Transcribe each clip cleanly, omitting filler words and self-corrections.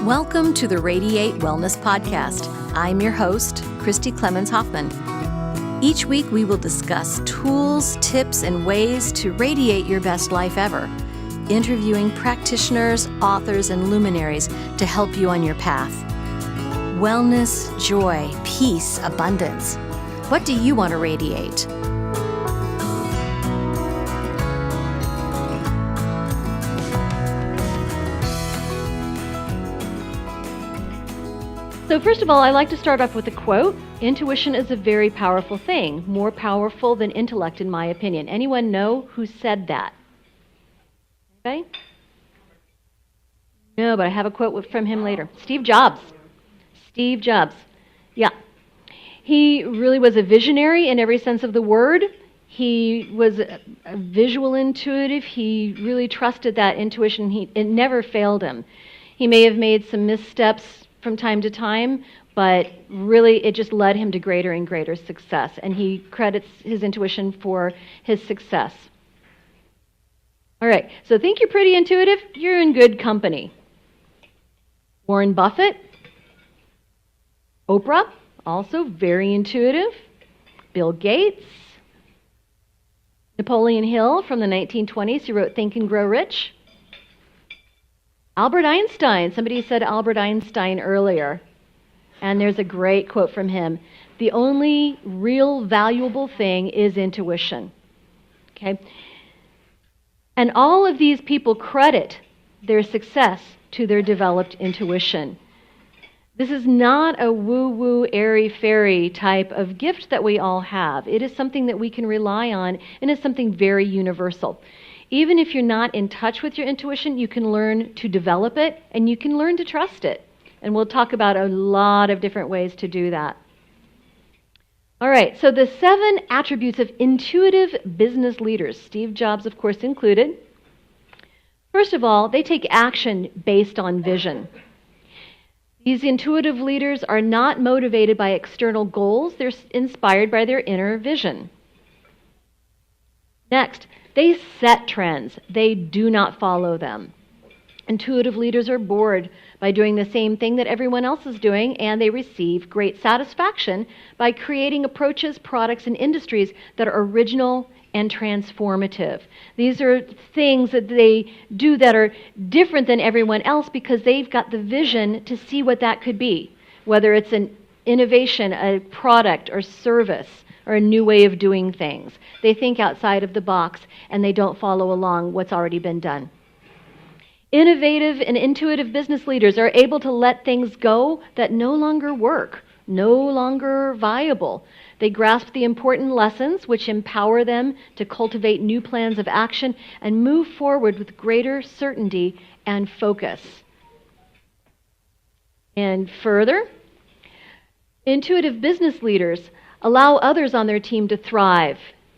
Welcome to the Radiate Wellness Podcast. I'm your host, Christi Clemons Hoffman. Each week we will discuss tools, tips, and ways to radiate your best life ever, interviewing practitioners, authors, and luminaries to help you on your path. Wellness, joy, peace, abundance. What do you want to radiate? So first of all, I like to start off with a quote. Intuition is a very powerful thing, more powerful than intellect in my opinion. Anyone know who said that? Okay? No, but I have a quote from him later. Steve Jobs. Steve Jobs. Yeah. He really was a visionary in every sense of the word. He was a visual intuitive. He really trusted that intuition. It never failed him. He may have made some missteps from time to time, but really it just led him to greater and greater success, and he credits his intuition for his success. All right, so think you're pretty intuitive? You're in good company. Warren Buffett, Oprah, also very intuitive. Bill Gates, Napoleon Hill from the 1920s, who wrote Think and Grow Rich. Albert Einstein. Somebody said Albert Einstein earlier, and there's a great quote from him. The only real valuable thing is intuition. Okay? And all of these people credit their success to their developed intuition. This is not a woo-woo, airy-fairy type of gift that we all have. It is something that we can rely on, and it's something very universal. Even if you're not in touch with your intuition, you can learn to develop it, and you can learn to trust it. And we'll talk about a lot of different ways to do that. All right, so the 7 attributes of intuitive business leaders, Steve Jobs, of course, included. First of all, they take action based on vision. These intuitive leaders are not motivated by external goals. They're inspired by their inner vision. Next, they set trends. They do not follow them. Intuitive leaders are bored by doing the same thing that everyone else is doing, and they receive great satisfaction by creating approaches, products, and industries that are original and transformative. These are things that they do that are different than everyone else because they've got the vision to see what that could be, whether it's an innovation, a product, or service, or a new way of doing things. They think outside of the box, and they don't follow along what's already been done. Innovative and intuitive business leaders are able to let things go that no longer work, no longer viable. They grasp the important lessons which empower them to cultivate new plans of action and move forward with greater certainty and focus. And further, intuitive business leaders allow others on their team to thrive,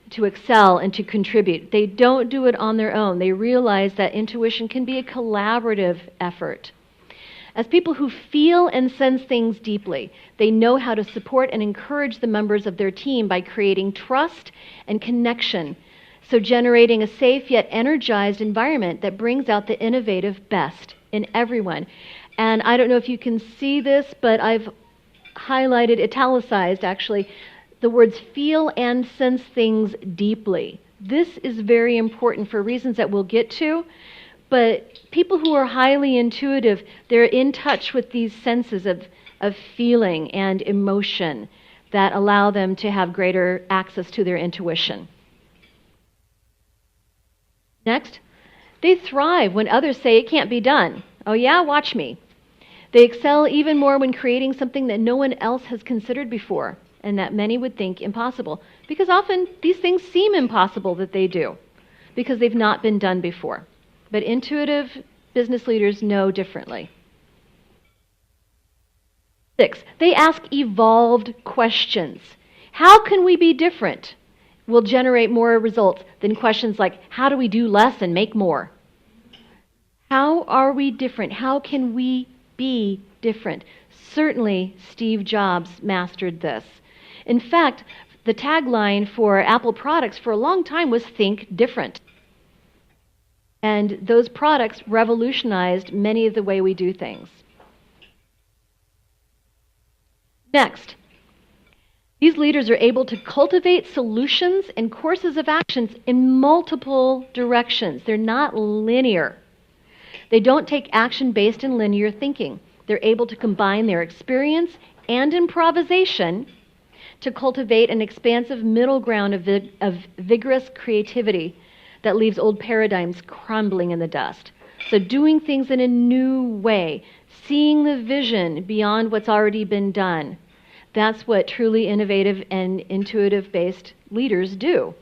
to excel, and to contribute. They don't do it on their own. They realize that intuition can be a collaborative effort. As people who feel and sense things deeply, they know how to support and encourage the members of their team by creating trust and connection, so generating a safe yet energized environment that brings out the innovative best in everyone. And I don't know if you can see this, but I've highlighted, italicized actually, the words feel and sense things deeply. This is very important for reasons that we'll get to, but people who are highly intuitive, they're in touch with these senses of feeling and emotion that allow them to have greater access to their intuition. Next, they thrive when others say it can't be done. Oh yeah, watch me. They excel even more when creating something that no one else has considered before and that many would think impossible, because often these things seem impossible that they do because they've not been done before. But intuitive business leaders know differently. 6, they ask evolved questions. How can we be different? Will generate more results than questions like, how do we do less and make more? How are we different? How can we be different? Certainly, Steve Jobs mastered this. In fact, the tagline for Apple products for a long time was Think Different. And those products revolutionized many of the way we do things. Next, these leaders are able to cultivate solutions and courses of actions in multiple directions. They're not linear. They don't take action based in linear thinking. They're able to combine their experience and improvisation to cultivate an expansive middle ground of vigorous creativity that leaves old paradigms crumbling in the dust. So doing things in a new way, seeing the vision beyond what's already been done, that's what truly innovative and intuitive-based leaders do.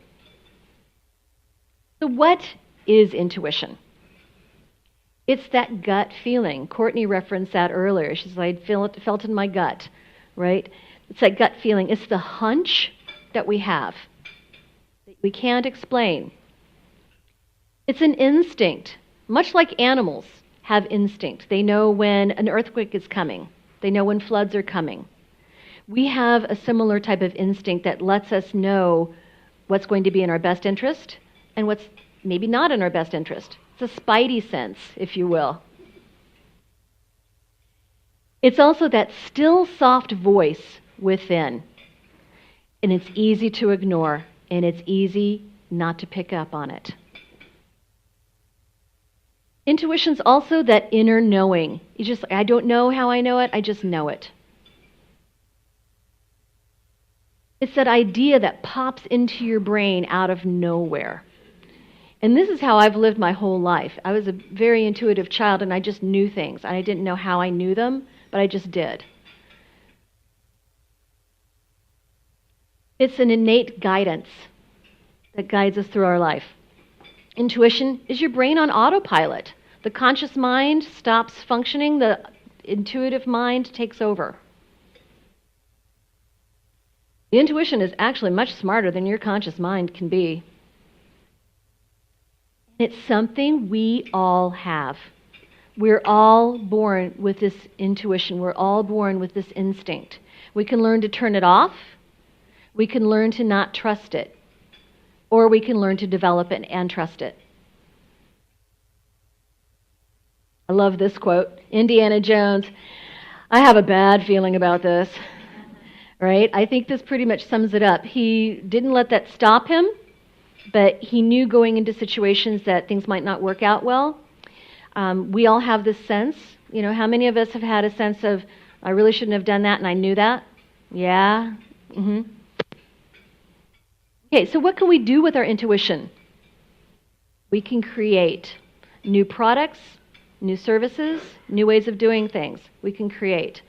So what is intuition? It's that gut feeling. Courtney referenced that earlier. She said, I felt in my gut, right? It's that gut feeling. It's the hunch that we have that we can't explain. It's an instinct. Much like animals have instinct. They know when an earthquake is coming. They know when floods are coming. We have a similar type of instinct that lets us know what's going to be in our best interest and what's maybe not in our best interest. It's a spidey sense, if you will. It's also that still, soft voice within. And it's easy to ignore, and it's easy not to pick up on it. Intuition's also that inner knowing. I don't know how I know it, I just know it. It's that idea that pops into your brain out of nowhere. And this is how I've lived my whole life. I was a very intuitive child, and I just knew things. And I didn't know how I knew them, but I just did. It's an innate guidance that guides us through our life. Intuition is your brain on autopilot. The conscious mind stops functioning, the intuitive mind takes over. The intuition is actually much smarter than your conscious mind can be. It's something we all have. We're all born with this intuition. We're all born with this instinct. We can learn to turn it off. We can learn to not trust it. Or we can learn to develop it and trust it. I love this quote. Indiana Jones, I have a bad feeling about this. Right? I think this pretty much sums it up. He didn't let that stop him, but he knew going into situations that things might not work out well. We all have this sense. You know, how many of us have had a sense of, I really shouldn't have done that, and I knew that? Yeah? Mm-hmm. Okay, so what can we do with our intuition? We can create new products, new services, new ways of doing things. We can create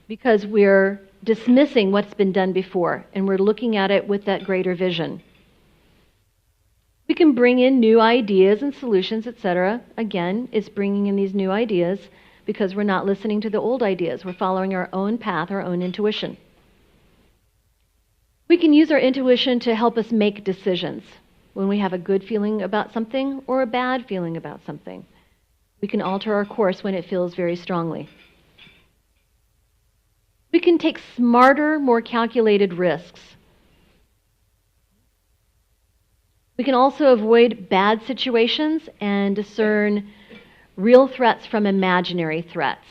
because we're dismissing what's been done before, and we're looking at it with that greater vision. We can bring in new ideas and solutions, etc. Again, it's bringing in these new ideas because we're not listening to the old ideas. We're following our own path, our own intuition. We can use our intuition to help us make decisions when we have a good feeling about something or a bad feeling about something. We can alter our course when it feels very strongly. We can take smarter, more calculated risks. We can also avoid bad situations and discern real threats from imaginary threats.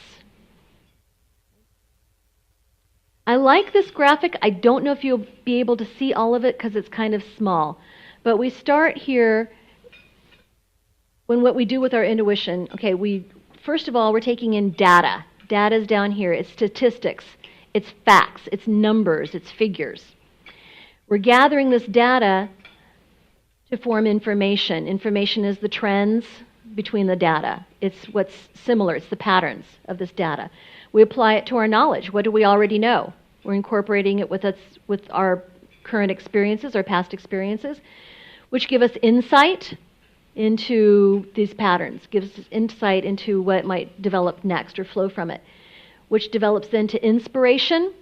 I like this graphic. I don't know if you'll be able to see all of it because it's kind of small. But we start here when what we do with our intuition, first of all, we're taking in data. Data's down here. It's statistics. It's facts. It's numbers. It's figures. We're gathering this data to form information. Information is the trends between the data. It's what's similar. It's the patterns of this data. We apply it to our knowledge. What do we already know? We're incorporating it with our current experiences, our past experiences, which give us insight into these patterns, gives us insight into what might develop next or flow from it, which develops then to inspiration,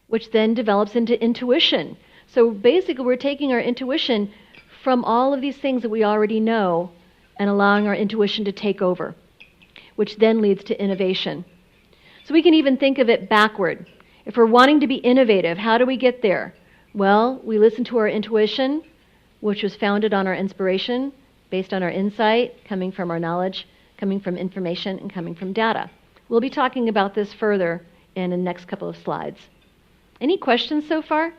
which then develops into intuition. So basically we're taking our intuition from all of these things that we already know and allowing our intuition to take over, which then leads to innovation. So we can even think of it backward. If we're wanting to be innovative, how do we get there? Well, we listen to our intuition, which was founded on our inspiration, based on our insight, coming from our knowledge, coming from information, and coming from data. We'll be talking about this further in the next couple of slides. Any questions so far?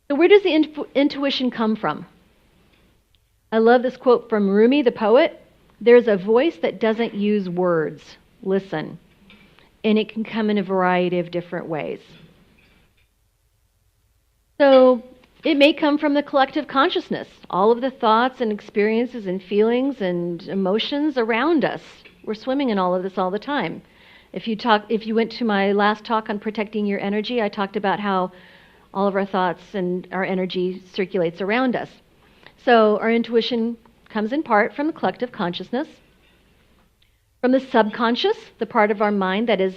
So where does the intuition come from? I love this quote from Rumi, the poet. There's a voice that doesn't use words. Listen. And it can come in a variety of different ways. So it may come from the collective consciousness, all of the thoughts and experiences and feelings and emotions around us. We're swimming in all of this all the time. If you went to my last talk on protecting your energy, I talked about how all of our thoughts and our energy circulates around us. So our intuition comes in part from the collective consciousness, from the subconscious, the part of our mind that is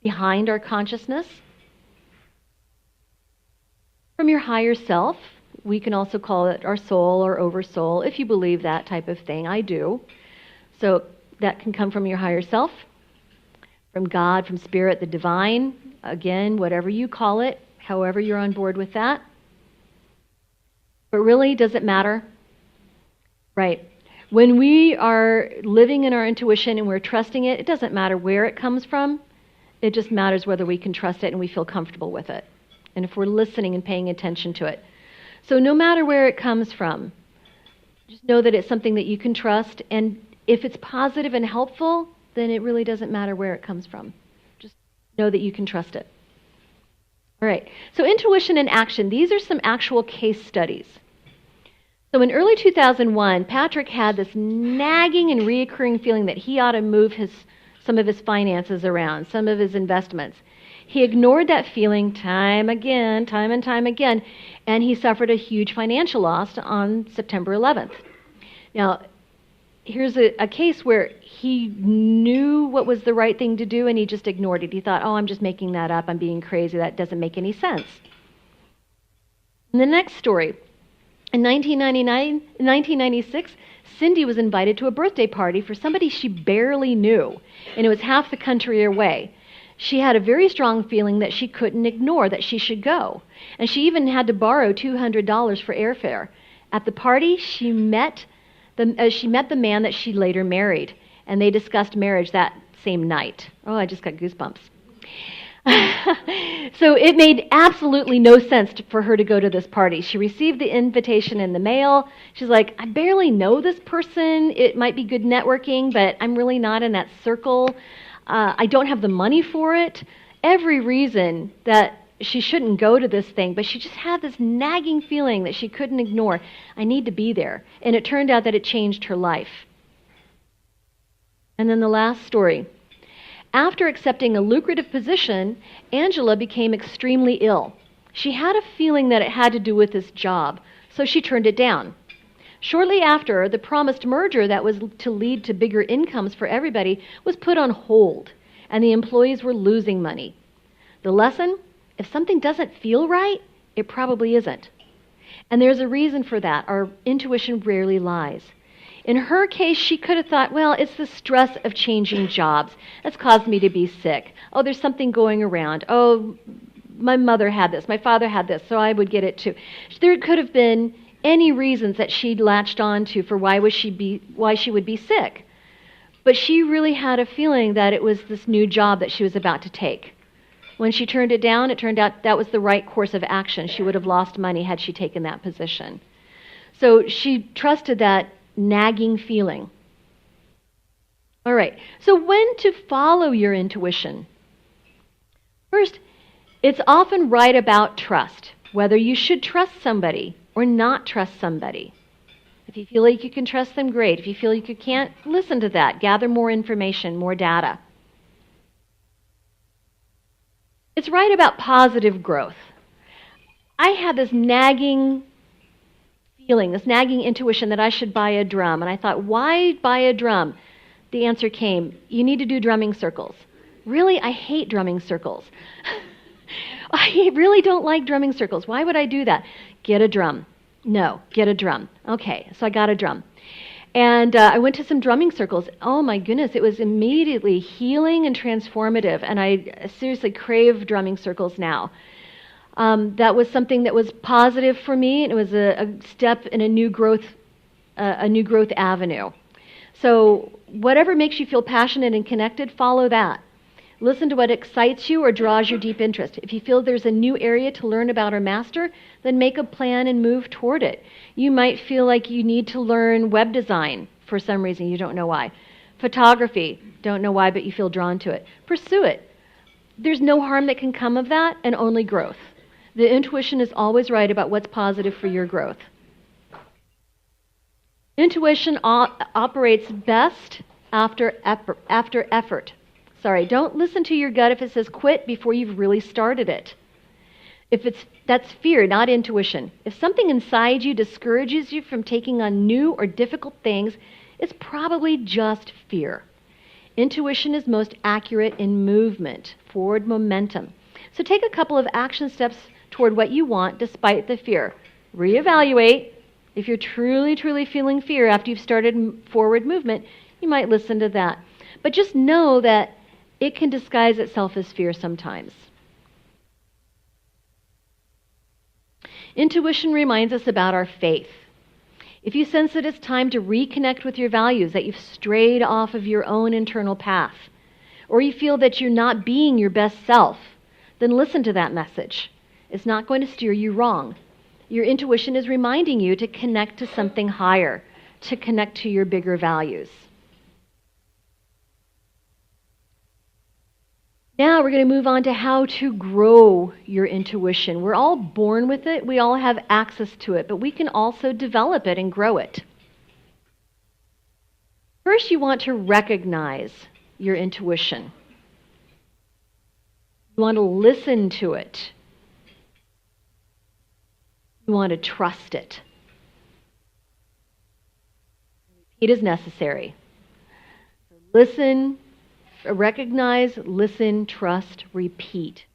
behind our consciousness, from your higher self. We can also call it our soul or oversoul, if you believe that type of thing. I do. So that can come from your higher self, from God, from spirit, the divine, again, whatever you call it, however you're on board with that. But really, does it matter? Right. When we are living in our intuition and we're trusting it, it doesn't matter where it comes from. It just matters whether we can trust it and we feel comfortable with it. And if we're listening and paying attention to it. So no matter where it comes from, just know that it's something that you can trust. And if it's positive and helpful, then it really doesn't matter where it comes from. Just know that you can trust it. All right. So intuition and action. These are some actual case studies. So in early 2001, Patrick had this nagging and reoccurring feeling that he ought to move some of his finances around, some of his investments. He ignored that feeling time and time again, and he suffered a huge financial loss on September 11th. Now, here's a case where he knew what was the right thing to do, and he just ignored it. He thought, I'm just making that up. I'm being crazy. That doesn't make any sense. And the next story. In 1996, Cindy was invited to a birthday party for somebody she barely knew, and it was half the country away. She had a very strong feeling that she couldn't ignore, that she should go. And she even had to borrow $200 for airfare. At the party, she met the man that she later married, and they discussed marriage that same night. Oh, I just got goosebumps. So it made absolutely no sense for her to go to this party. She received the invitation in the mail. She's like, I barely know this person. It might be good networking, but I'm really not in that circle. I don't have the money for it. Every reason that she shouldn't go to this thing, but she just had this nagging feeling that she couldn't ignore. I need to be there. And it turned out that it changed her life. And then the last story. After accepting a lucrative position, Angela became extremely ill. She had a feeling that it had to do with this job, so she turned it down. Shortly after, the promised merger that was to lead to bigger incomes for everybody was put on hold, and the employees were losing money. The lesson? If something doesn't feel right, it probably isn't. And there's a reason for that. Our intuition rarely lies. In her case, she could have thought, well, it's the stress of changing jobs that's caused me to be sick. Oh, there's something going around. Oh, my mother had this, my father had this, so I would get it too. There could have been any reasons that she'd latched on to for why she would be sick. But she really had a feeling that it was this new job that she was about to take. When she turned it down, it turned out that was the right course of action. She would have lost money had she taken that position. So she trusted that nagging feeling. All right, so when to follow your intuition? First, it's often right about trust, whether you should trust somebody or not trust somebody. If you feel like you can trust them, great. If you feel like you can't, listen to that. Gather more information, more data. It's right about positive growth. I had this nagging feeling, this nagging intuition that I should buy a drum. And I thought, why buy a drum? The answer came, you need to do drumming circles. Really, I hate drumming circles. I really don't like drumming circles. Why would I do that? Get a drum. No, get a drum. Okay, so I got a drum. And I went to some drumming circles. Oh my goodness, it was immediately healing and transformative. And I seriously crave drumming circles now. That was something that was positive for me, and it was a step in a new growth avenue. So whatever makes you feel passionate and connected, follow that. Listen to what excites you or draws your deep interest. If you feel there's a new area to learn about or master, then make a plan and move toward it. You might feel like you need to learn web design for some reason, you don't know why. Photography, don't know why, but you feel drawn to it. Pursue it. There's no harm that can come of that, and only growth. The intuition is always right about what's positive for your growth. Intuition operates best after effort. Don't listen to your gut if it says quit before you've really started it. That's fear, not intuition. If something inside you discourages you from taking on new or difficult things, it's probably just fear. Intuition is most accurate in movement, forward momentum. So take a couple of action steps toward what you want despite the fear. Reevaluate. If you're truly, truly feeling fear after you've started forward movement, you might listen to that. But just know that it can disguise itself as fear sometimes. Intuition reminds us about our faith. If you sense that it's time to reconnect with your values, that you've strayed off of your own internal path, or you feel that you're not being your best self, then listen to that message. It's not going to steer you wrong. Your intuition is reminding you to connect to something higher, to connect to your bigger values. Now we're going to move on to how to grow your intuition. We're all born with it. We all have access to it, but we can also develop it and grow it. First, you want to recognize your intuition. You want to listen to it. You want to trust it. Repeat as necessary. Listen, recognize, listen, trust, repeat.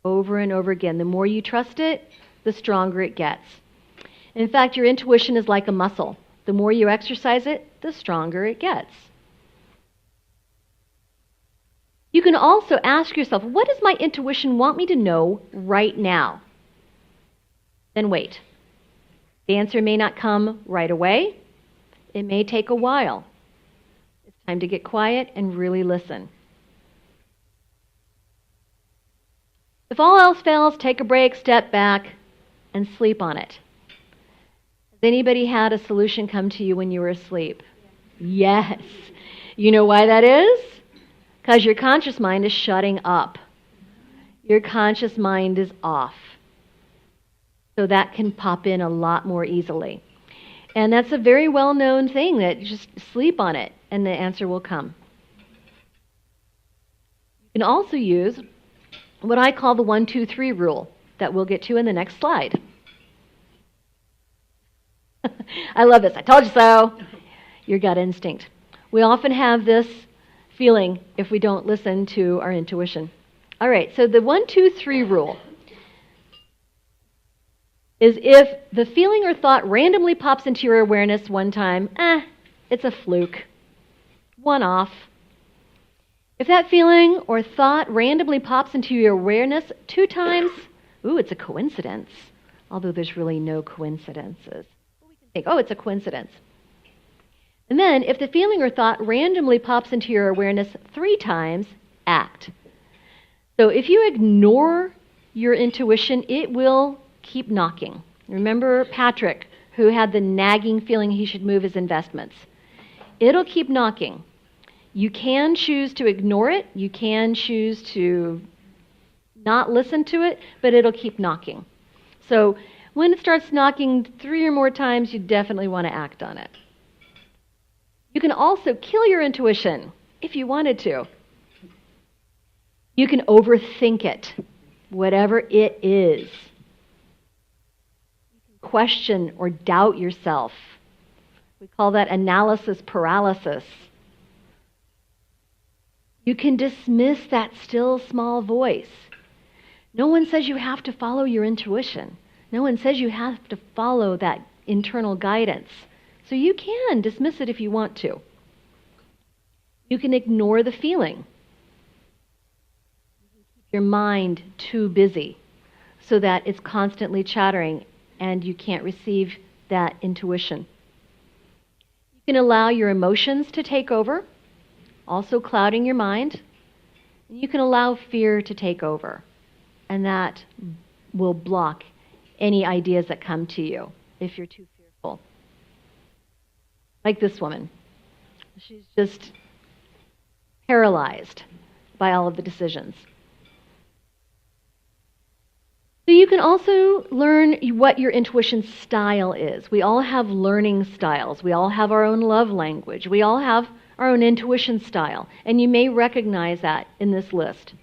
Over and over again. The more you trust it, the stronger it gets. In fact, your intuition is like a muscle. The more you exercise it, the stronger it gets. You can also ask yourself, what does my intuition want me to know right now? Then wait. The answer may not come right away. It may take a while. It's time to get quiet and really listen. If all else fails, take a break, step back, and sleep on it. Has anybody had a solution come to you when you were asleep? Yes. You know why that is? Because your conscious mind is shutting up. Your conscious mind is off. So that can pop in a lot more easily. And that's a very well-known thing, that just sleep on it and the answer will come. You can also use what I call the 1, 2, 3 rule that we'll get to in the next slide. I love this. I told you so. Your gut instinct. We often have this feeling if we don't listen to our intuition. All right, so the 1, 2, 3 rule is if the feeling or thought randomly pops into your awareness one time, it's a fluke. One-off. If that feeling or thought randomly pops into your awareness 2 times, it's a coincidence. Although there's really no coincidences. We can think, it's a coincidence. And then if the feeling or thought randomly pops into your awareness 3 times, act. So if you ignore your intuition, it will keep knocking. Remember Patrick, who had the nagging feeling he should move his investments. It'll keep knocking. You can choose to ignore it. You can choose to not listen to it, but it'll keep knocking. So when it starts knocking 3 or more times, you definitely want to act on it. You can also kill your intuition if you wanted to. You can overthink it, whatever it is. Question or doubt yourself. We call that analysis paralysis. You can dismiss that still small voice. No one says you have to follow your intuition. No one says you have to follow that internal guidance. So you can dismiss it if you want to. You can ignore the feeling. You can keep your mind too busy so that it's constantly chattering and you can't receive that intuition. You You can allow your emotions to take over, also clouding your mind. You can allow fear to take over, and that will block any ideas that come to you if you're too fearful. Like this woman. She's just paralyzed by all of the decisions. So you can also learn what your intuition style is. We all have learning styles. We all have our own love language. We all have our own intuition style. And you may recognize that in this list.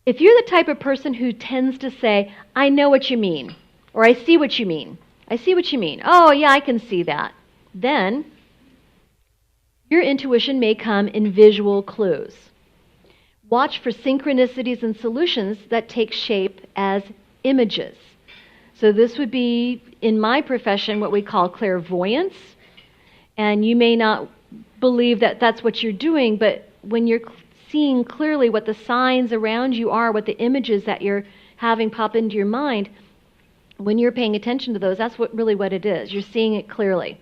If you're the type of person who tends to say, I know what you mean, or I see what you mean, I see what you mean, oh yeah, I can see that, then your intuition may come in visual clues. Watch for synchronicities and solutions that take shape as images. So this would be, in my profession, what we call clairvoyance. And you may not believe that that's what you're doing, but when you're seeing clearly what the signs around you are, what the images that you're having pop into your mind, when you're paying attention to those, that's really what it is. You're seeing it clearly.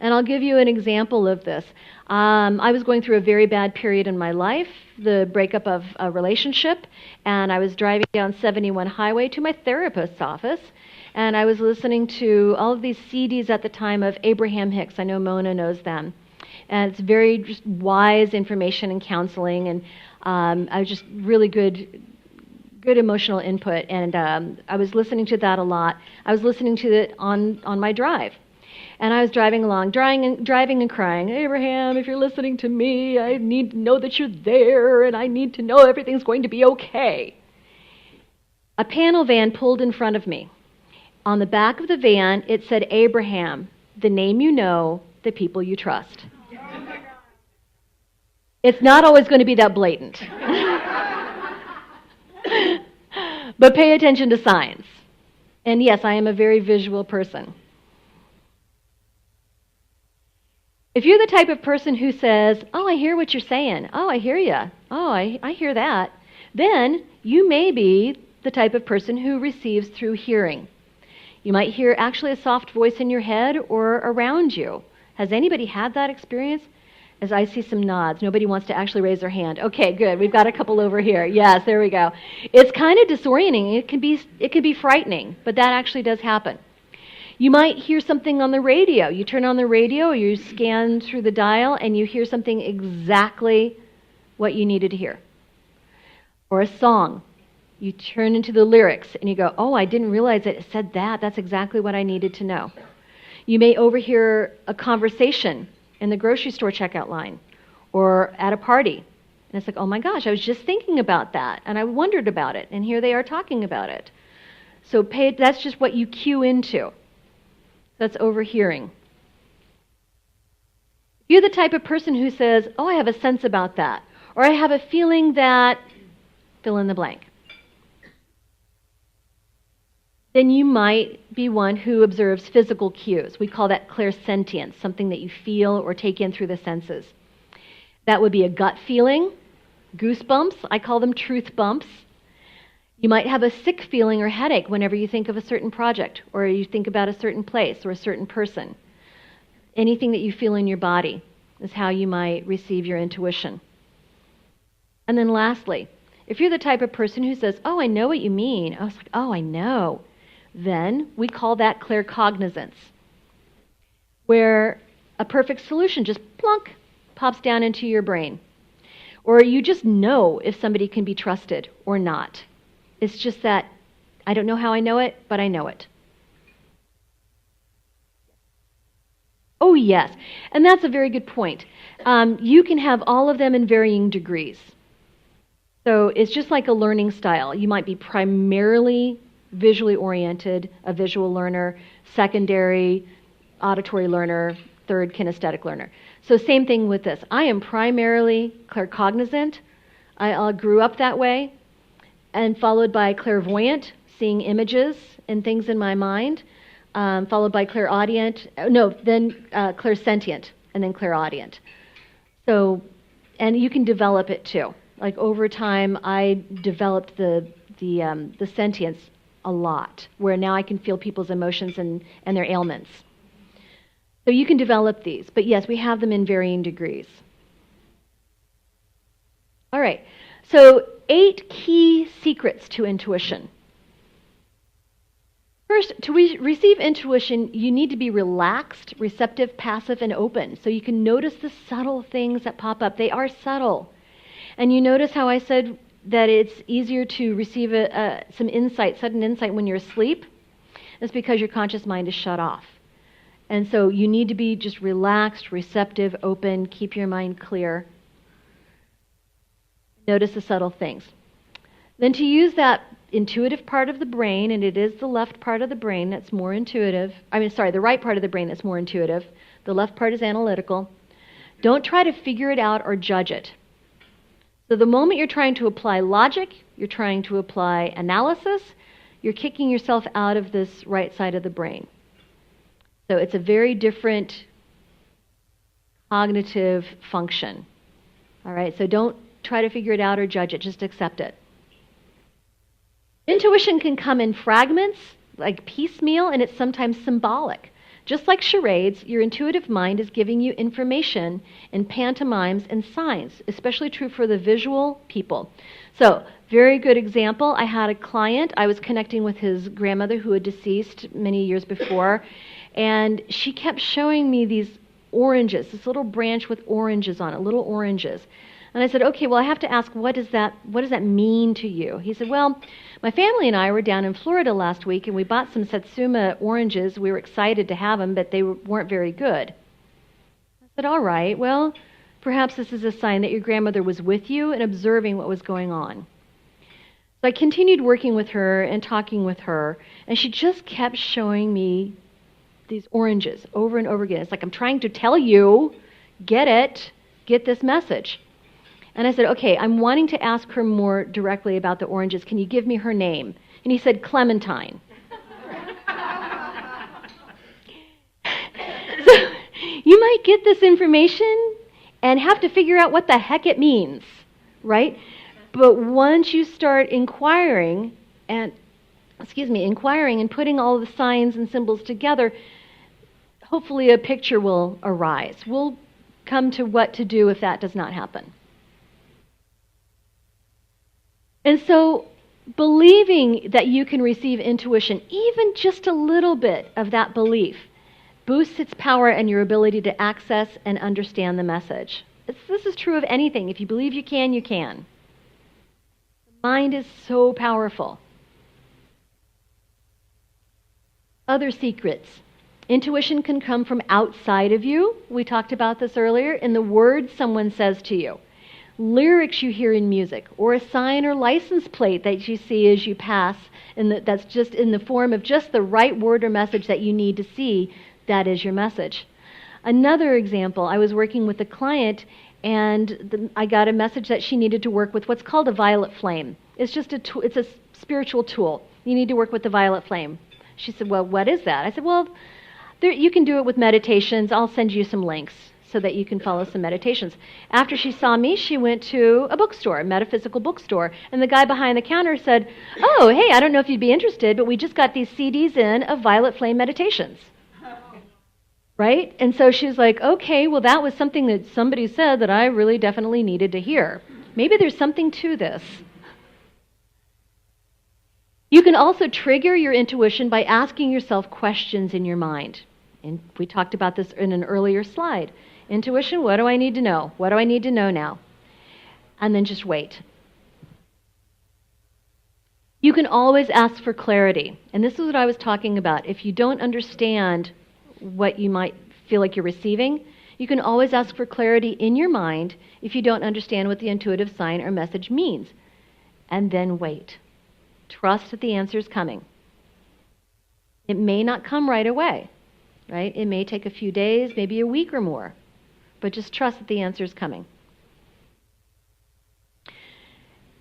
And I'll give you an example of this. I was going through a very bad period in my life, the breakup of a relationship, and I was driving down 71 Highway to my therapist's office, and I was listening to all of these CDs at the time of Abraham Hicks. I know Mona knows them. And it's very just wise information and counseling, and I was just really good emotional input, and I was listening to that a lot. I was listening to it on my drive. And I was driving along, driving and crying, Abraham, if you're listening to me, I need to know that you're there, and I need to know everything's going to be okay. A panel van pulled in front of me. On the back of the van, it said, Abraham, the name you know, the people you trust. It's not always going to be that blatant. But pay attention to signs. And yes, I am a very visual person. If you're the type of person who says, oh, I hear what you're saying. Oh, I hear you. Oh, I hear that. Then you may be the type of person who receives through hearing. You might hear actually a soft voice in your head or around you. Has anybody had that experience? As I see some nods. Nobody wants to actually raise their hand. Okay, good. We've got a couple over here. Yes, there we go. It's kind of disorienting. It can be frightening, but that actually does happen. You might hear something on the radio. You turn on the radio, or you scan through the dial, and you hear something exactly what you needed to hear. Or a song. You turn into the lyrics, and you go, oh, I didn't realize it said that. That's exactly what I needed to know. You may overhear a conversation in the grocery store checkout line or at a party. And it's like, oh my gosh, I was just thinking about that, and I wondered about it, and here they are talking about it. So that's just what you cue into. That's overhearing. If you're the type of person who says, oh, I have a sense about that, or I have a feeling that, fill in the blank, then you might be one who observes physical cues. We call that clairsentience, something that you feel or take in through the senses. That would be a gut feeling, goosebumps. I call them truth bumps. You might have a sick feeling or headache whenever you think of a certain project, or you think about a certain place or a certain person. Anything that you feel in your body is how you might receive your intuition. And then lastly, if you're the type of person who says, oh, I know what you mean. I was like, oh, I know. Then we call that claircognizance, where a perfect solution just plunk pops down into your brain. Or you just know if somebody can be trusted or not. It's just that I don't know how I know it, but I know it. Oh, yes. And that's a very good point. You can have all of them in varying degrees. So it's just like a learning style. You might be primarily visually oriented, a visual learner, secondary auditory learner, third kinesthetic learner. So same thing with this. I am primarily claircognizant. I grew up that way, and followed by clairvoyant, seeing images and things in my mind, followed by clairaudient, then clairsentient, and then clairaudient. So, and you can develop it too. Like over time, I developed the sentience a lot, where now I can feel people's emotions and their ailments. So you can develop these. But yes, we have them in varying degrees. All right. So 8 key secrets to intuition. First, to receive intuition, you need to be relaxed, receptive, passive, and open. So you can notice the subtle things that pop up. They are subtle. And you notice how I said that it's easier to receive some insight, sudden insight when you're asleep? That's because your conscious mind is shut off. And so you need to be just relaxed, receptive, open, keep your mind clear. Notice the subtle things. Then to use that intuitive part of the brain, and it is the left part of the brain that's more intuitive. The right part of the brain that's more intuitive. The left part is analytical. Don't try to figure it out or judge it. So the moment you're trying to apply logic, you're trying to apply analysis, you're kicking yourself out of this right side of the brain. So it's a very different cognitive function. All right, so don't try to figure it out or judge it, just accept it. Intuition can come in fragments, like piecemeal, and it's sometimes symbolic. Just like charades, your intuitive mind is giving you information in pantomimes and signs, especially true for the visual people. So, very good example. I had a client, I was connecting with his grandmother who had deceased many years before, and she kept showing me these oranges, this little branch with oranges on it, little oranges. And I said, okay, well, I have to ask, what does that mean to you? He said, well, my family and I were down in Florida last week, and we bought some Satsuma oranges. We were excited to have them, but they weren't very good. I said, all right, well, perhaps this is a sign that your grandmother was with you and observing what was going on. So I continued working with her and talking with her, and she just kept showing me these oranges over and over again. It's like, I'm trying to tell you, get this message. And I said, okay, I'm wanting to ask her more directly about the oranges. Can you give me her name? And he said, Clementine. So you might get this information and have to figure out what the heck it means, right? But once you start inquiring and putting all the signs and symbols together, hopefully a picture will arise. We'll come to what to do if that does not happen. And so, believing that you can receive intuition, even just a little bit of that belief, boosts its power and your ability to access and understand the message. This is true of anything. If you believe you can, you can. The mind is so powerful. Other secrets. Intuition can come from outside of you. We talked about this earlier, in the words someone says to you. Lyrics you hear in music, or a sign or license plate that you see as you pass, and that's just in the form of just the right word or message that you need to see, that is your message. Another example, I was working with a client, and I got a message that she needed to work with what's called a violet flame. It's just it's a spiritual tool. You need to work with the violet flame. She said, well, what is that? I said, well, you can do it with meditations. I'll send you some links so that you can follow some meditations. After she saw me, she went to a bookstore, a metaphysical bookstore, and the guy behind the counter said, oh, hey, I don't know if you'd be interested, but we just got these CDs in of Violet Flame meditations. Right? And so she's like, okay, well, that was something that somebody said that I really definitely needed to hear. Maybe there's something to this. You can also trigger your intuition by asking yourself questions in your mind. And we talked about this in an earlier slide. Intuition, what do I need to know? What do I need to know now? And then just wait. You can always ask for clarity. And this is what I was talking about. If you don't understand what you might feel like you're receiving, you can always ask for clarity in your mind if you don't understand what the intuitive sign or message means. And then wait. Trust that the answer is coming. It may not come right away, right? It may take a few days, maybe a week or more. But just trust that the answer is coming.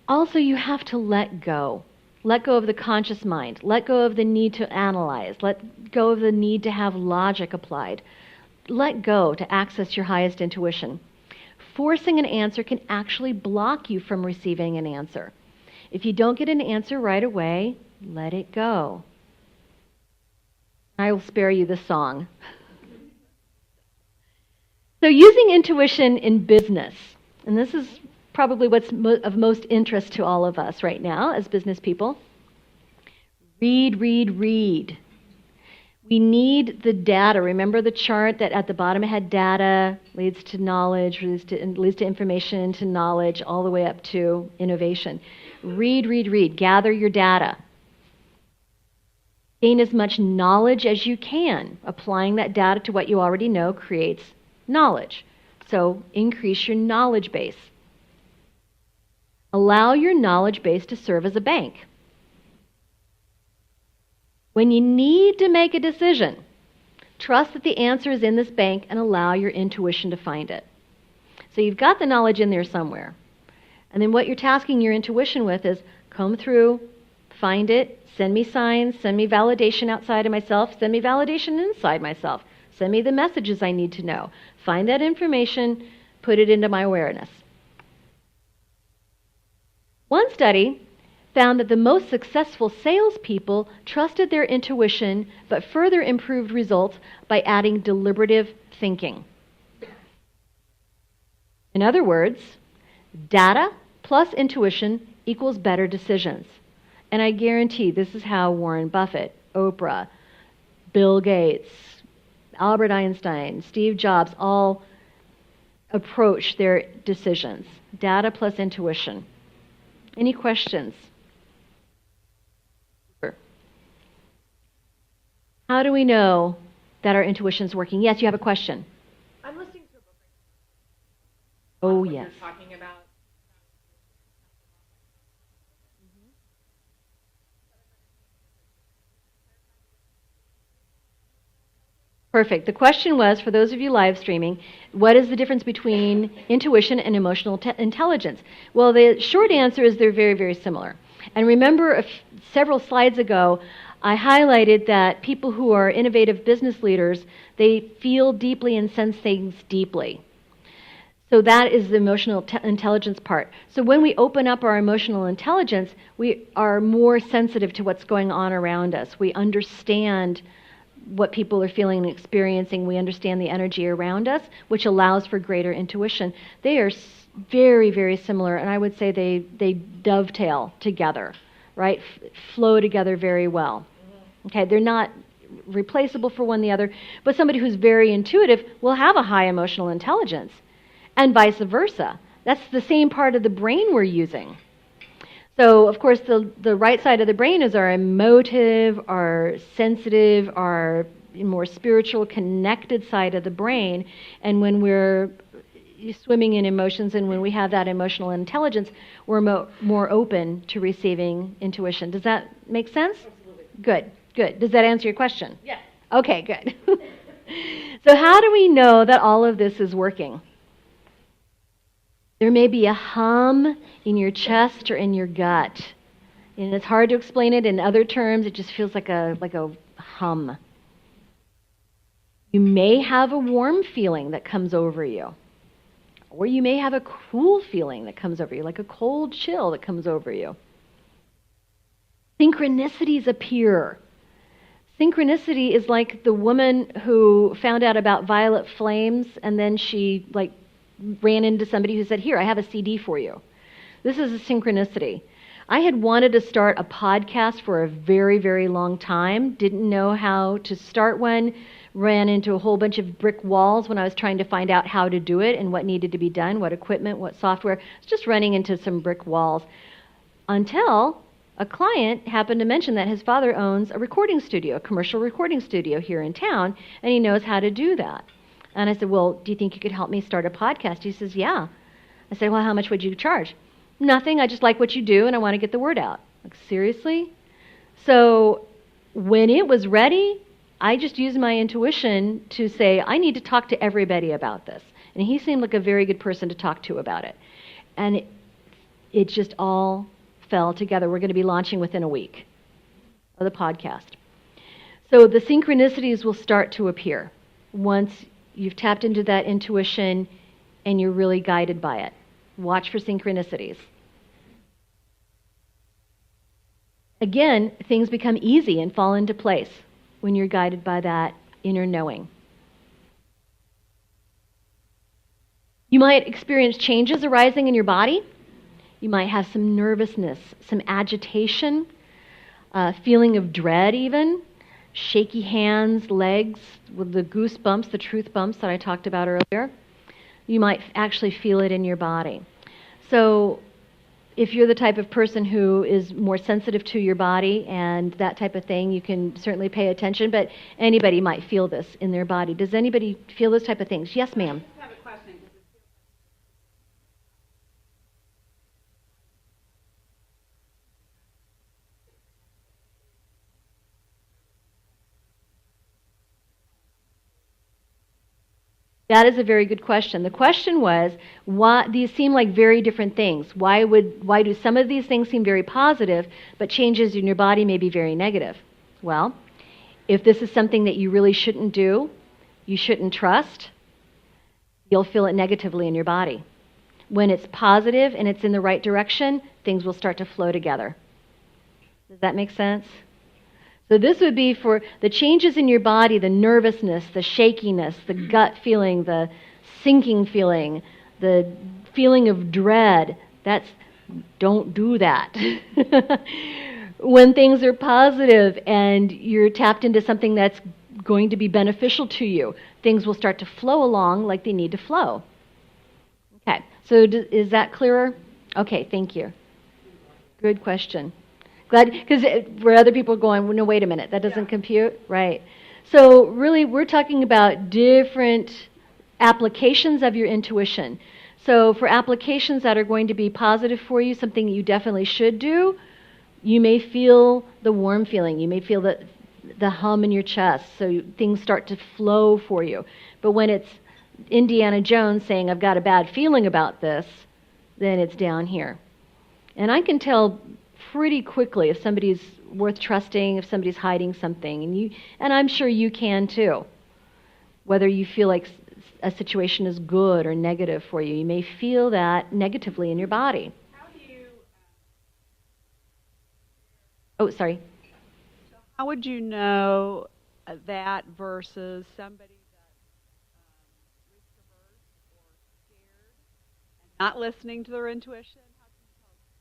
Also, you have to let go. Let go of the conscious mind. Let go of the need to analyze. Let go of the need to have logic applied. Let go to access your highest intuition. Forcing an answer can actually block you from receiving an answer. If you don't get an answer right away, let it go. I will spare you the song. So using intuition in business, and this is probably what's of most interest to all of us right now as business people. Read, read, read. We need the data. Remember the chart that at the bottom it had data, leads to knowledge, leads to information, to knowledge, all the way up to innovation. Read, read, read. Gather your data. Gain as much knowledge as you can. Applying that data to what you already know creates knowledge. So increase your knowledge base. Allow your knowledge base to serve as a bank. When you need to make a decision, trust that the answer is in this bank and allow your intuition to find it. So you've got the knowledge in there somewhere. And then what you're tasking your intuition with is comb through, find it, send me signs, send me validation outside of myself, send me validation inside myself, send me the messages I need to know. Find that information, put it into my awareness. One study found that the most successful salespeople trusted their intuition but further improved results by adding deliberative thinking. In other words, data plus intuition equals better decisions. And I guarantee this is how Warren Buffett, Oprah, Bill Gates, Albert Einstein, Steve Jobs all approach their decisions. Data plus intuition. Any questions? How do we know that our intuition is working? Yes, you have a question. I'm listening to a book right Oh, now. yes. You're talking about. Perfect. The question was, for those of you live streaming, what is the difference between intuition and emotional intelligence? Well, the short answer is they're very, very similar. And remember, several slides ago, I highlighted that people who are innovative business leaders, they feel deeply and sense things deeply. So that is the emotional intelligence part. So when we open up our emotional intelligence, we are more sensitive to what's going on around us. We understand what people are feeling and experiencing. We understand the energy around us, which allows for greater intuition. They are very, very similar, and I would say they dovetail together, right? Flow together very well. Okay, they're not replaceable for one the other, but somebody who's very intuitive will have a high emotional intelligence, and vice versa. That's the same part of the brain we're using. So, of course, the right side of the brain is our emotive, our sensitive, our more spiritual, connected side of the brain. And when we're swimming in emotions and when we have that emotional intelligence, we're more open to receiving intuition. Does that make sense? Absolutely. Good, good. Does that answer your question? Yes. Okay, good. So how do we know that all of this is working? There may be a hum in your chest or in your gut. And it's hard to explain it in other terms. It just feels like a hum. You may have a warm feeling that comes over you. Or you may have a cool feeling that comes over you, like a cold chill that comes over you. Synchronicities appear. Synchronicity is like the woman who found out about violet flames and then she ran into somebody who said, "Here, I have a CD for you." This is a synchronicity. I had wanted to start a podcast for a very, very long time, didn't know how to start one, ran into a whole bunch of brick walls when I was trying to find out how to do it and what needed to be done, what equipment, what software. I was just running into some brick walls until a client happened to mention that his father owns a recording studio, a commercial recording studio here in town, and he knows how to do that. And I said, "Well, do you think you could help me start a podcast?" He says, "Yeah." I said, "Well, how much would you charge?" "Nothing. I just like what you do and I want to get the word out." Like, seriously? So when it was ready, I just used my intuition to say, I need to talk to everybody about this. And he seemed like a very good person to talk to about it. And it just all fell together. We're going to be launching within a week of the podcast. So the synchronicities will start to appear once you've tapped into that intuition and you're really guided by it. Watch for synchronicities. Again, things become easy and fall into place when you're guided by that inner knowing. You might experience changes arising in your body. You might have some nervousness, some agitation, feeling of dread even, shaky hands, legs with the goosebumps, the truth bumps that I talked about earlier. You might actually feel it in your body. So if you're the type of person who is more sensitive to your body and that type of thing, you can certainly pay attention, but anybody might feel this in their body. Does anybody feel those type of things? Yes, ma'am. I have a question. That is a very good question. The question was, why these seem like very different things. Why do some of these things seem very positive, but changes in your body may be very negative? Well, if this is something that you really shouldn't do, you shouldn't trust, you'll feel it negatively in your body. When it's positive and it's in the right direction, things will start to flow together. Does that make sense? So this would be for the changes in your body, the nervousness, the shakiness, the gut feeling, the sinking feeling, the feeling of dread. Don't do that. When things are positive and you're tapped into something that's going to be beneficial to you, things will start to flow along like they need to flow. Okay, so is that clearer? Okay, thank you. Good question. Glad, because where other people are going, well, no, wait a minute, that doesn't compute? Right. So really, we're talking about different applications of your intuition. So for applications that are going to be positive for you, something you definitely should do, you may feel the warm feeling. You may feel the hum in your chest, so things start to flow for you. But when it's Indiana Jones saying, I've got a bad feeling about this, then it's down here. And I can tell pretty quickly if somebody's worth trusting, if somebody's hiding something, and I'm sure you can too. Whether you feel like a situation is good or negative for you, you may feel that negatively in your body. How do you? Oh, sorry. So how would you know that versus somebody that's risk averse or scared and not listening to their intuition? How can you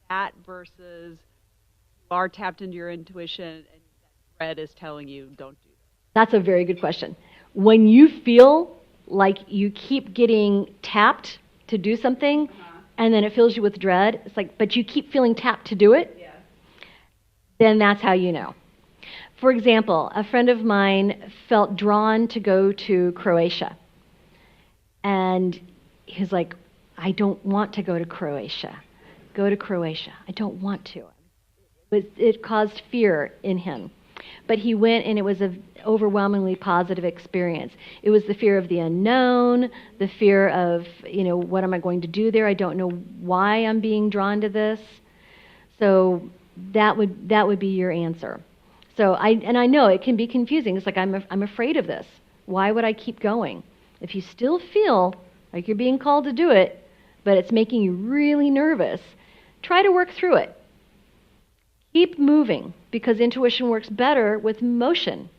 tell that versus you are tapped into your intuition and that thread is telling you don't do that? That's a very good question. When you feel like you keep getting tapped to do something, and then it fills you with dread, it's like, but you keep feeling tapped to do it, Yeah. then that's how you know. For example, a friend of mine felt drawn to go to Croatia. And he's like, I don't want to go to Croatia. Go to Croatia. I don't want to. It caused fear in him. But he went, and it was an overwhelmingly positive experience. It was the fear of the unknown, the fear of, what am I going to do there? I don't know why I'm being drawn to this. So that would be your answer. So I know it can be confusing. It's like, I'm afraid of this. Why would I keep going? If you still feel like you're being called to do it, but it's making you really nervous, try to work through it. Keep moving, because intuition works better with motion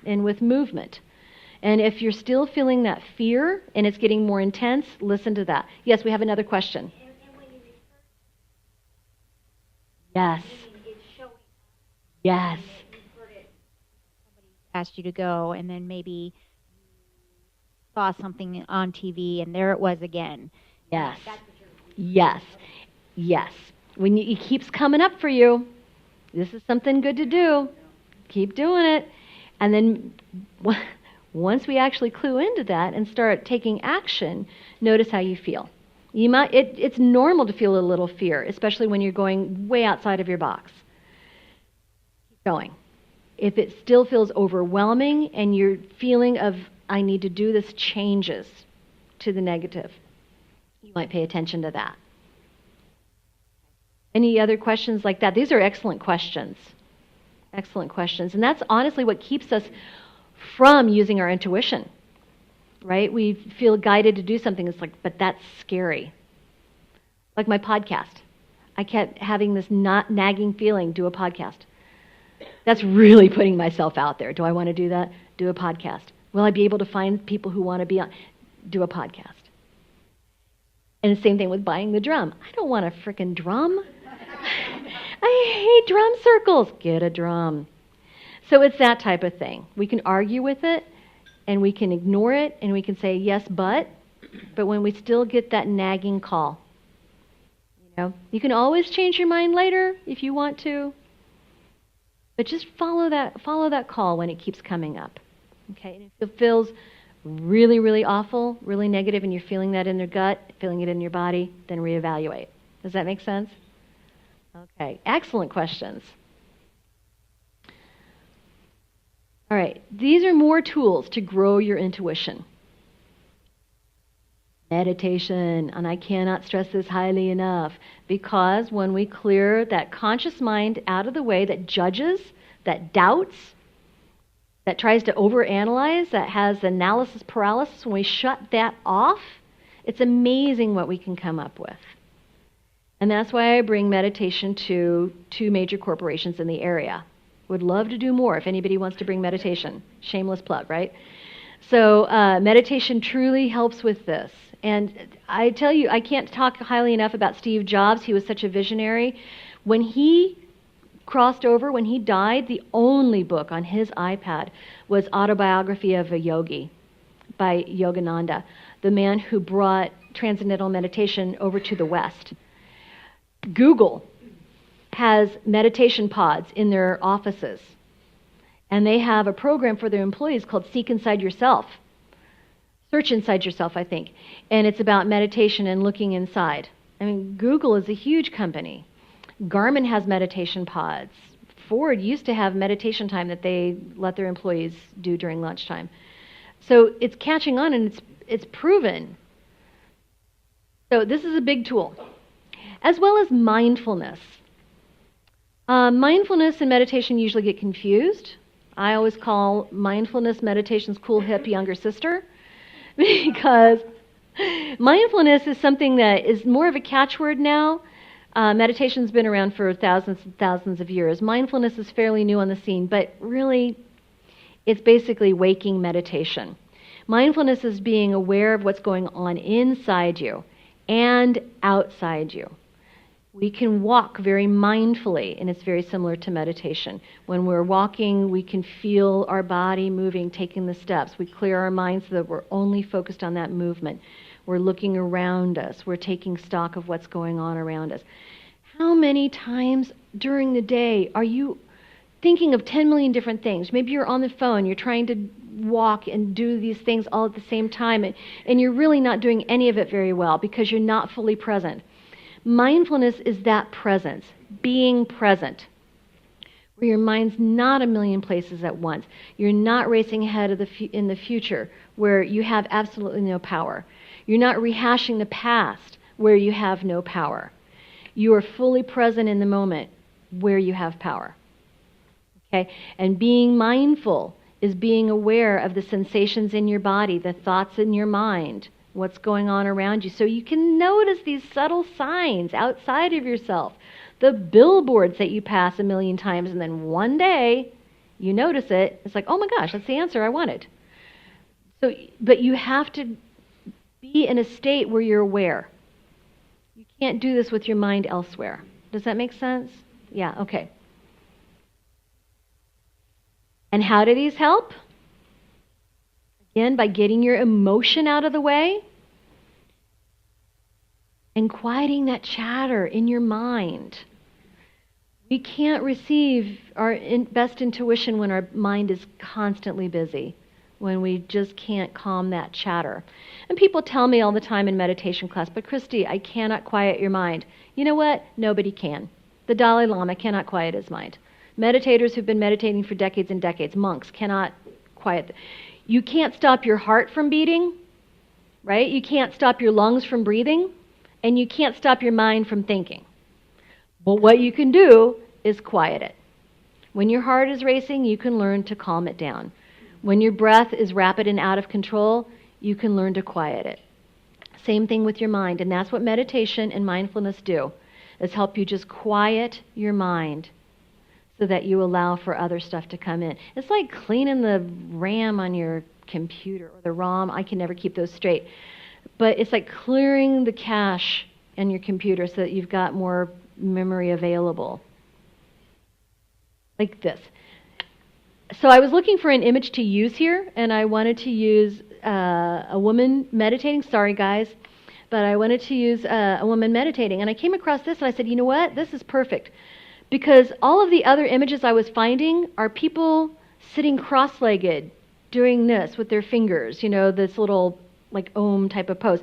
and with movement. And if you're still feeling that fear and it's getting more intense, listen to that. Yes, we have another question. And when you research, Yes. it's showing Yes. you've heard it. Somebody asked you to go, and then maybe you saw something on TV, and there it was again. Yes. That's what you're. Yes. Yes. When it keeps coming up for you, this is something good to do. Keep doing it. And then once we actually clue into that and start taking action, notice how you feel. It's normal to feel a little fear, especially when you're going way outside of your box. Keep going. If it still feels overwhelming and your feeling of, I need to do this, changes to the negative, you might pay attention to that. Any other questions like that? These are excellent questions. Excellent questions. And that's honestly what keeps us from using our intuition, right? We feel guided to do something. It's like, but that's scary. Like my podcast. I kept having this nagging feeling, do a podcast. That's really putting myself out there. Do I want to do that? Do a podcast. Will I be able to find people who want to be on? Do a podcast. And the same thing with buying the drum. I don't want a frickin' drum. I hate drum circles. Get a drum. So it's that type of thing. We can argue with it, and we can ignore it, and we can say, yes, but when we still get that nagging call, you can always change your mind later if you want to, but just follow that call when it keeps coming up. Okay? And if it feels really, really awful, really negative, and you're feeling that in your gut, feeling it in your body, then reevaluate. Does that make sense? Okay, excellent questions. All right, these are more tools to grow your intuition. Meditation, and I cannot stress this highly enough, because when we clear that conscious mind out of the way that judges, that doubts, that tries to overanalyze, that has analysis paralysis, when we shut that off, it's amazing what we can come up with. And that's why I bring meditation to 2 major corporations in the area. Would love to do more if anybody wants to bring meditation. Shameless plug, right? So meditation truly helps with this. And I tell you, I can't talk highly enough about Steve Jobs. He was such a visionary. When he crossed over, when he died, the only book on his iPad was Autobiography of a Yogi by Yogananda, the man who brought transcendental meditation over to the West. Google has meditation pods in their offices, and they have a program for their employees called Seek Inside Yourself. Search Inside Yourself, I think. And it's about meditation and looking inside. I mean, Google is a huge company. Garmin has meditation pods. Ford used to have meditation time that they let their employees do during lunchtime. So it's catching on, and it's proven. So this is a big tool. As well as mindfulness. Mindfulness and meditation usually get confused. I always call mindfulness meditation's cool, hip, younger sister, because mindfulness is something that is more of a catchword now. Meditation's been around for thousands and thousands of years. Mindfulness is fairly new on the scene, but really it's basically waking meditation. Mindfulness is being aware of what's going on inside you and outside you. We can walk very mindfully, and it's very similar to meditation. When we're walking, we can feel our body moving, taking the steps. We clear our minds so that we're only focused on that movement. We're looking around us. We're taking stock of what's going on around us. How many times during the day are you thinking of 10 million different things? Maybe you're on the phone, you're trying to walk and do these things all at the same time, and you're really not doing any of it very well because you're not fully present. Mindfulness is that presence, being present, where your mind's not a million places at once. You're not racing ahead of in the future, where you have absolutely no power. You're not rehashing the past, where you have no power. You are fully present in the moment, where you have power. Okay? And being mindful is being aware of the sensations in your body, the thoughts in your mind, what's going on around you, so you can notice these subtle signs outside of yourself, the billboards that you pass a million times, and then one day you notice it. It's like, oh my gosh, that's the answer I wanted. So, but you have to be in a state where you're aware. You can't do this with your mind elsewhere. Does that make sense? Yeah, okay. And how do these help? Again, by getting your emotion out of the way and quieting that chatter in your mind. We can't receive our best intuition when our mind is constantly busy, when we just can't calm that chatter. And people tell me all the time in meditation class, but Christi, I cannot quiet your mind. You know what? Nobody can. The Dalai Lama cannot quiet his mind. Meditators who've been meditating for decades and decades, monks, cannot quiet. You can't stop your heart from beating, right? You can't stop your lungs from breathing, and you can't stop your mind from thinking. But what you can do is quiet it. When your heart is racing, you can learn to calm it down. When your breath is rapid and out of control, you can learn to quiet it. Same thing with your mind, and that's what meditation and mindfulness do, is help you just quiet your mind so that you allow for other stuff to come in. It's like cleaning the RAM on your computer, or the ROM. I can never keep those straight. but it's like clearing the cache in your computer so that you've got more memory available. Like this. So I was looking for an image to use here, and I wanted to use a woman meditating. Sorry, guys. But I wanted to use a woman meditating. And I came across this, and I said, you know what? This is perfect. Because all of the other images I was finding are people sitting cross-legged, doing this with their fingers, this little like Om type of pose.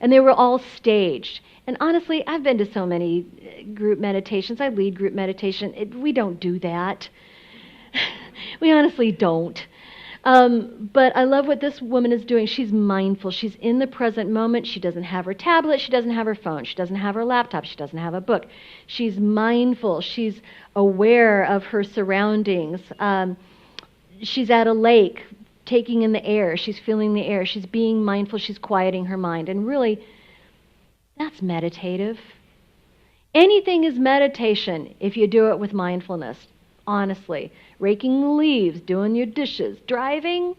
And they were all staged. And honestly, I've been to so many group meditations. I lead group meditation. We don't do that. We honestly don't. But I love what this woman is doing. She's mindful. She's in the present moment. She doesn't have her tablet. She doesn't have her phone. She doesn't have her laptop. She doesn't have a book. She's mindful. She's aware of her surroundings. She's at a lake, taking in the air. She's feeling the air. She's being mindful. She's quieting her mind. And really, that's meditative. Anything is meditation if you do it with mindfulness, honestly. Raking the leaves, doing your dishes, driving.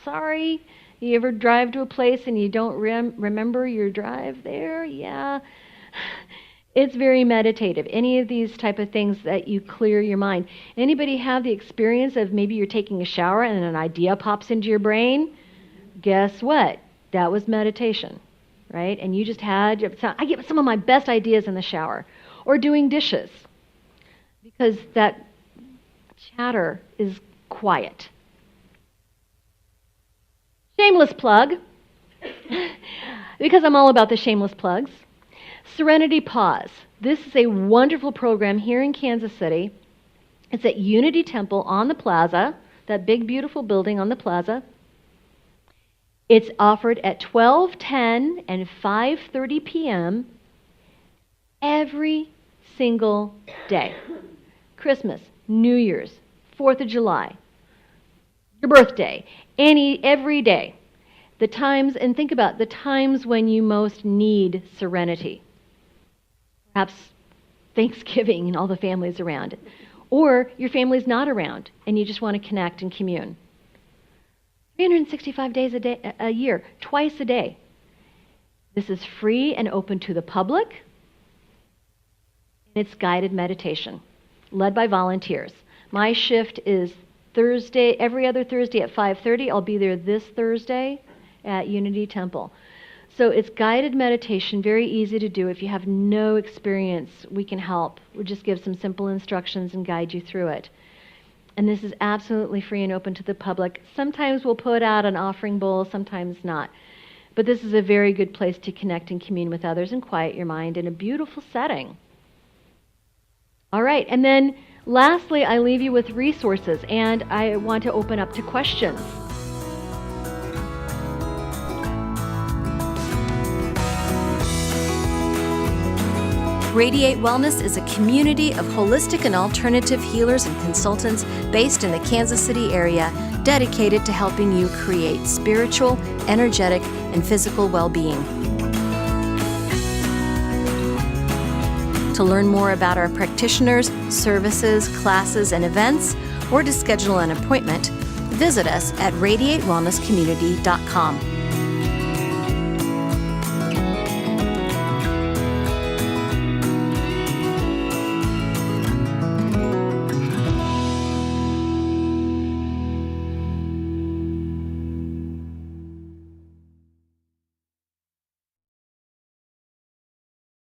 Sorry, you ever drive to a place and you don't remember your drive there? Yeah. It's very meditative. Any of these type of things that you clear your mind. Anybody have the experience of maybe you're taking a shower and an idea pops into your brain? Guess what? That was meditation, right? And you just I get some of my best ideas in the shower. Or doing dishes. Because that chatter is quiet. Shameless plug. Because I'm all about the shameless plugs. Serenity Pause. This is a wonderful program here in Kansas City. It's at Unity Temple on the plaza, that big beautiful building on the plaza. It's offered at 12:10 and 5:30 p.m. every single day. Christmas, New Year's, 4th of July, your birthday, every day. The times, and think about the times when you most need serenity. Perhaps Thanksgiving and all the families around. Or your family's not around and you just want to connect and commune. 365 days a year, twice a day. This is free and open to the public. It's guided meditation, led by volunteers. My shift is every other Thursday at 5:30. I'll be there this Thursday at Unity Temple. So it's guided meditation, very easy to do. If you have no experience, we can help. We'll just give some simple instructions and guide you through it. And this is absolutely free and open to the public. Sometimes we'll put out an offering bowl, sometimes not. But this is a very good place to connect and commune with others and quiet your mind in a beautiful setting. All right, and then lastly, I leave you with resources, and I want to open up to questions. Radiate Wellness is a community of holistic and alternative healers and consultants based in the Kansas City area, dedicated to helping you create spiritual, energetic, and physical well-being. To learn more about our practitioners, services, classes, and events, or to schedule an appointment, visit us at radiatewellnesscommunity.com.